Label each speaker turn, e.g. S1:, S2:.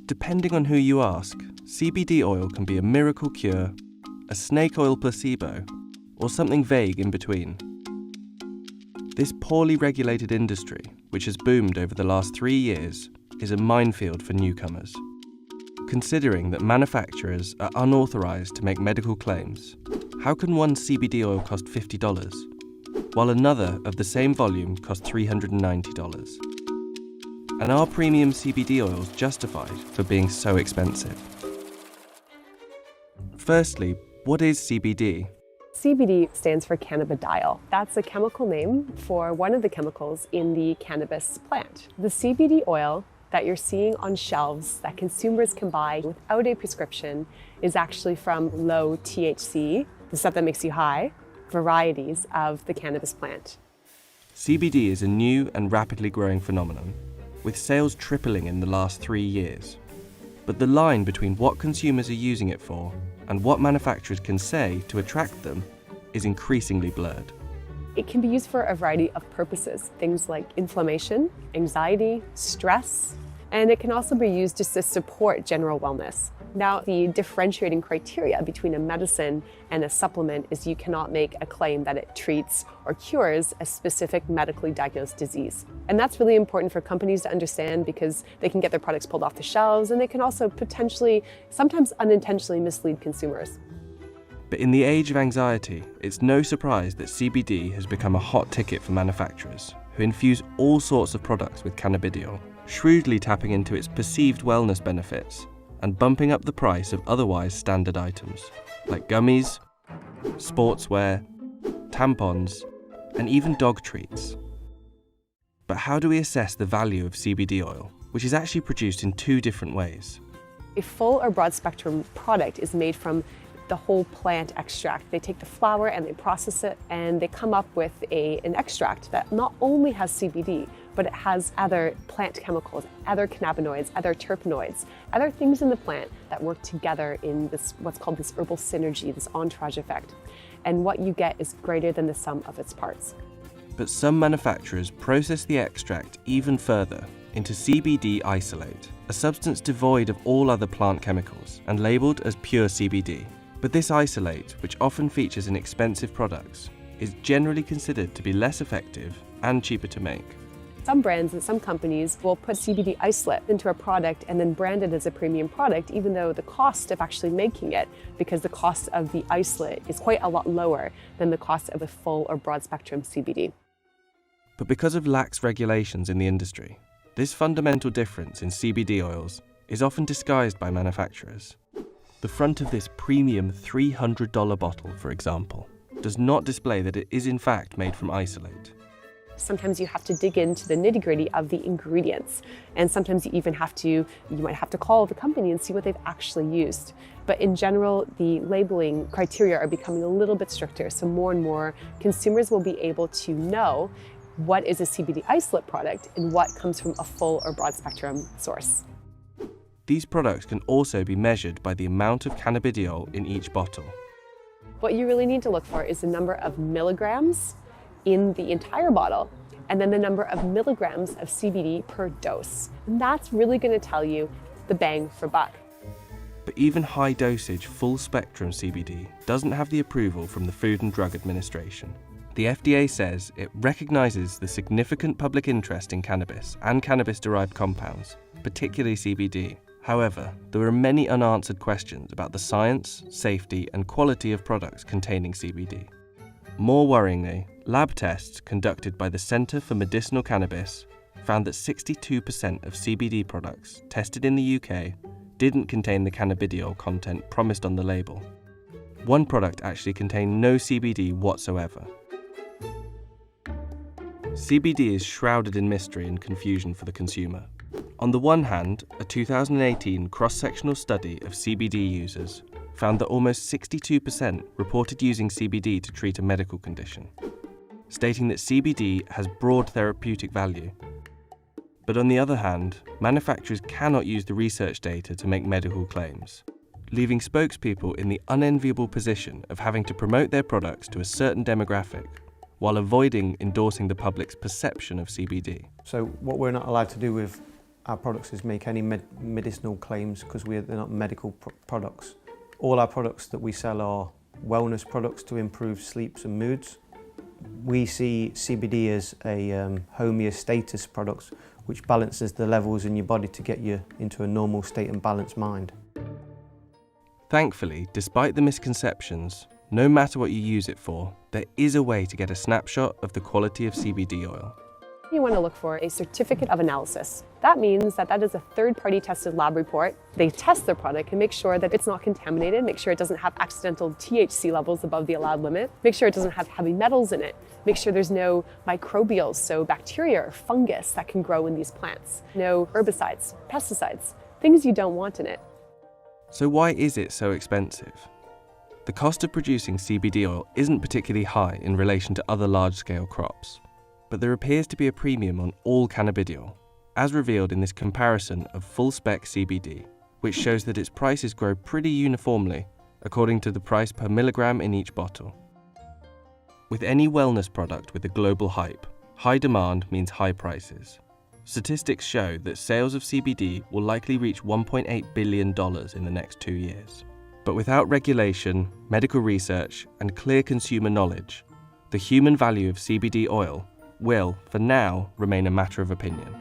S1: Depending on who you ask, CBD oil can be a miracle cure, a snake oil placebo, or something vague in between. This poorly regulated industry, which has boomed over the last 3 years, is a minefield for newcomers. Considering that manufacturers are unauthorized to make medical claims, how can one CBD oil cost $50, while another of the same volume costs $390? And are premium CBD oils justified for being so expensive? Firstly, what is CBD?
S2: CBD stands for cannabidiol. That's a chemical name for one of the chemicals in the cannabis plant. The CBD oil that you're seeing on shelves that consumers can buy without a prescription is actually from low THC, the stuff that makes you high, varieties of the cannabis plant.
S1: CBD is a new and rapidly growing phenomenon, with sales tripling in the last 3 years. But the line between what consumers are using it for and what manufacturers can say to attract them is increasingly blurred.
S2: It can be used for a variety of purposes, things like inflammation, anxiety, stress, and it can also be used just to support general wellness. Now, the differentiating criteria between a medicine and a supplement is you cannot make a claim that it treats or cures a specific medically diagnosed disease. And that's really important for companies to understand because they can get their products pulled off the shelves and they can also potentially, sometimes unintentionally mislead consumers.
S1: But in the age of anxiety, it's no surprise that CBD has become a hot ticket for manufacturers who infuse all sorts of products with cannabidiol, shrewdly tapping into its perceived wellness benefits and bumping up the price of otherwise standard items like gummies, sportswear, tampons, and even dog treats. But how do we assess the value of CBD oil, which is actually produced in 2 different ways?
S2: A full or broad spectrum product is made from the whole plant extract. They take the flower and they process it and they come up with an extract that not only has CBD, but it has other plant chemicals, other cannabinoids, other terpenoids, other things in the plant that work together in this, what's called this herbal synergy, this entourage effect. And what you get is greater than the sum of its parts.
S1: But some manufacturers process the extract even further into CBD isolate, a substance devoid of all other plant chemicals and labelled as pure CBD. But this isolate, which often features in expensive products, is generally considered to be less effective and cheaper to make.
S2: Some brands and some companies will put CBD isolate into a product and then brand it as a premium product, even though the cost of actually making it, because the cost of the isolate is quite a lot lower than the cost of a full or broad spectrum CBD.
S1: But because of lax regulations in the industry, this fundamental difference in CBD oils is often disguised by manufacturers. The front of this premium $300 bottle, for example, does not display that it is in fact made from isolate.
S2: Sometimes you have to dig into the nitty-gritty of the ingredients, and sometimes you might have to call the company and see what they've actually used. But in general, the labeling criteria are becoming a little bit stricter, so more and more consumers will be able to know what is a CBD isolate product and what comes from a full or broad spectrum source.
S1: These products can also be measured by the amount of cannabidiol in each bottle.
S2: What you really need to look for is the number of milligrams in the entire bottle, and then the number of milligrams of CBD per dose. And that's really going to tell you the bang for buck.
S1: But even high dosage, full spectrum CBD doesn't have the approval from the Food and Drug Administration. The FDA says it recognizes the significant public interest in cannabis and cannabis-derived compounds, particularly CBD. However, there are many unanswered questions about the science, safety, and quality of products containing CBD. More worryingly, lab tests conducted by the Centre for Medicinal Cannabis found that 62% of CBD products tested in the UK didn't contain the cannabidiol content promised on the label. One product actually contained no CBD whatsoever. CBD is shrouded in mystery and confusion for the consumer. On the one hand, a 2018 cross-sectional study of CBD users found that almost 62% reported using CBD to treat a medical condition, stating that CBD has broad therapeutic value. But on the other hand, manufacturers cannot use the research data to make medical claims, leaving spokespeople in the unenviable position of having to promote their products to a certain demographic while avoiding endorsing the public's perception of CBD.
S3: So what we're not allowed to do with our products is make any medicinal claims because they're not medical products. All our products that we sell are wellness products to improve sleeps and moods. We see CBD as a homeostasis product which balances the levels in your body to get you into a normal state and balanced mind.
S1: Thankfully, despite the misconceptions, no matter what you use it for, there is a way to get a snapshot of the quality of CBD oil.
S2: You want to look for a certificate of analysis. That means that is a third-party tested lab report. They test their product and make sure that it's not contaminated, make sure it doesn't have accidental THC levels above the allowed limit, make sure it doesn't have heavy metals in it, make sure there's no microbials, so bacteria or fungus that can grow in these plants, no herbicides, pesticides, things you don't want in it.
S1: So why is it so expensive? The cost of producing CBD oil isn't particularly high in relation to other large-scale crops, but there appears to be a premium on all cannabidiol, as revealed in this comparison of full-spec CBD, which shows that its prices grow pretty uniformly according to the price per milligram in each bottle. With any wellness product with a global hype, high demand means high prices. Statistics show that sales of CBD will likely reach $1.8 billion in the next 2 years. But without regulation, medical research, and clear consumer knowledge, the human value of CBD oil will, for now, remain a matter of opinion.